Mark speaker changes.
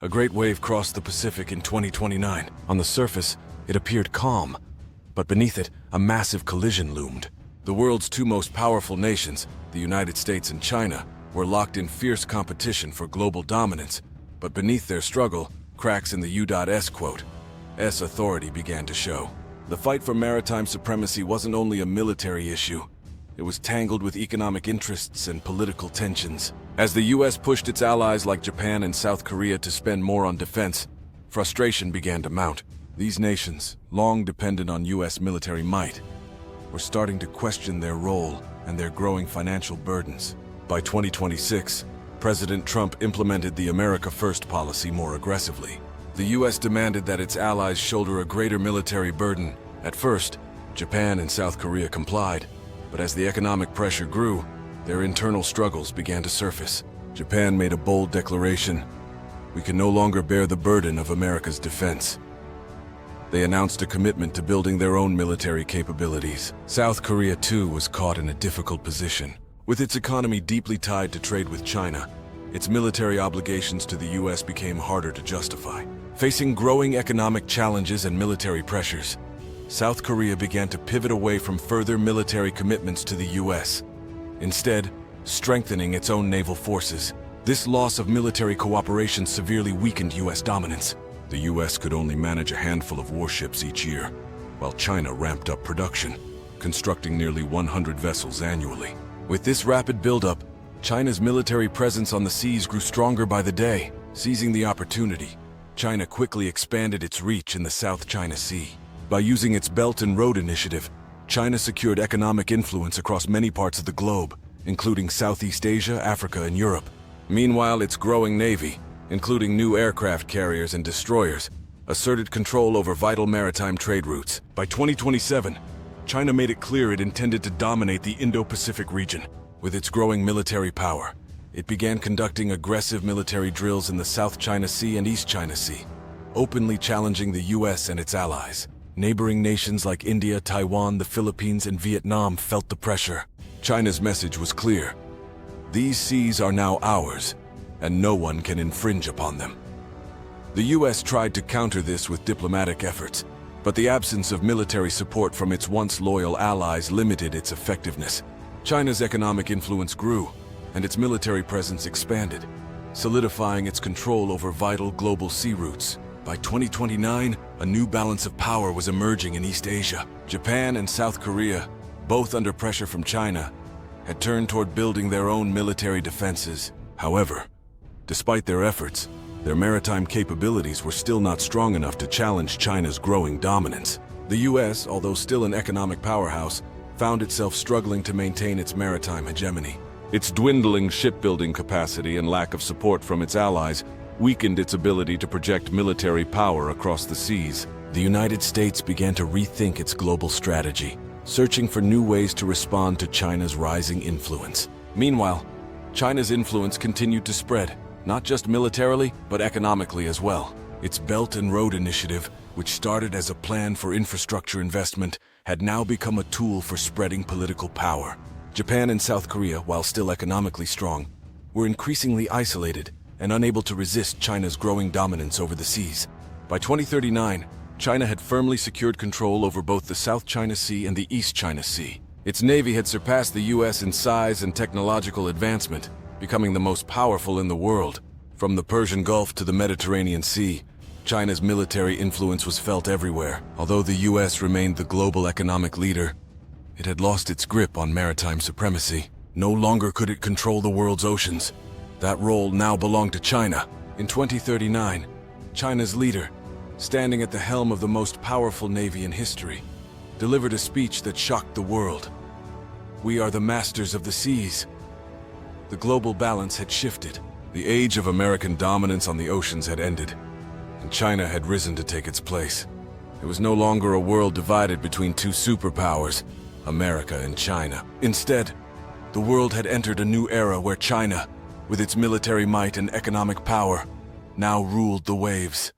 Speaker 1: A great wave crossed the Pacific in 2029. On the surface, it appeared calm, but beneath it, a massive collision loomed. The world's two most powerful nations, the United States and China, were locked in fierce competition for global dominance, but beneath their struggle, cracks in the U.S authority began to show. The fight for maritime supremacy wasn't only a military issue, it was tangled with economic interests and political tensions. As the U.S. pushed its allies like Japan and South Korea to spend more on defense, frustration began to mount. These nations, long dependent on U.S. military might, were starting to question their role and their growing financial burdens. By 2026, President Trump implemented the America First policy more aggressively. The U.S. demanded that its allies shoulder a greater military burden. At first, Japan and South Korea complied, but as the economic pressure grew, their internal struggles began to surface. Japan made a bold declaration: "We can no longer bear the burden of America's defense." They announced a commitment to building their own military capabilities. South Korea, too, was caught in a difficult position. With its economy deeply tied to trade with China, its military obligations to the U.S. became harder to justify. Facing growing economic challenges and military pressures, South Korea began to pivot away from further military commitments to the U.S., instead strengthening its own naval forces. This loss of military cooperation severely weakened U.S. dominance. The U.S. could only manage a handful of warships each year, while China ramped up production, constructing nearly 100 vessels annually. With this rapid buildup, China's military presence on the seas grew stronger by the day. Seizing the opportunity, China quickly expanded its reach in the South China Sea. By using its Belt and Road Initiative, China secured economic influence across many parts of the globe, including Southeast Asia, Africa, and Europe. Meanwhile, its growing navy, including new aircraft carriers and destroyers, asserted control over vital maritime trade routes. By 2027, China made it clear it intended to dominate the Indo-Pacific region. With its growing military power, it began conducting aggressive military drills in the South China Sea and East China Sea, openly challenging the U.S. and its allies. Neighboring nations like India, Taiwan, the Philippines, and Vietnam felt the pressure. China's message was clear: these seas are now ours, and no one can infringe upon them. The U.S. tried to counter this with diplomatic efforts, but the absence of military support from its once loyal allies limited its effectiveness. China's economic influence grew, and its military presence expanded, solidifying its control over vital global sea routes. By 2029, a new balance of power was emerging in East Asia. Japan and South Korea, both under pressure from China, had turned toward building their own military defenses. However, despite their efforts, their maritime capabilities were still not strong enough to challenge China's growing dominance. The U.S., although still an economic powerhouse, found itself struggling to maintain its maritime hegemony. Its dwindling shipbuilding capacity and lack of support from its allies weakened its ability to project military power across the seas. The United States began to rethink its global strategy, searching for new ways to respond to China's rising influence. Meanwhile, China's influence continued to spread, not just militarily, but economically as well. Its Belt and Road Initiative, which started as a plan for infrastructure investment, had now become a tool for spreading political power. Japan and South Korea, while still economically strong, were increasingly isolated and unable to resist China's growing dominance over the seas. By 2039, China had firmly secured control over both the South China Sea and the East China Sea. Its navy had surpassed the U.S. in size and technological advancement, becoming the most powerful in the world. From the Persian Gulf to the Mediterranean Sea, China's military influence was felt everywhere. Although the U.S. remained the global economic leader, it had lost its grip on maritime supremacy. No longer could it control the world's oceans. That role now belonged to China. In 2039, China's leader, standing at the helm of the most powerful navy in history, delivered a speech that shocked the world. "We are the masters of the seas." The global balance had shifted. The age of American dominance on the oceans had ended, and China had risen to take its place. It was no longer a world divided between two superpowers, America and China. Instead, the world had entered a new era where China, with its military might and economic power, now ruled the waves.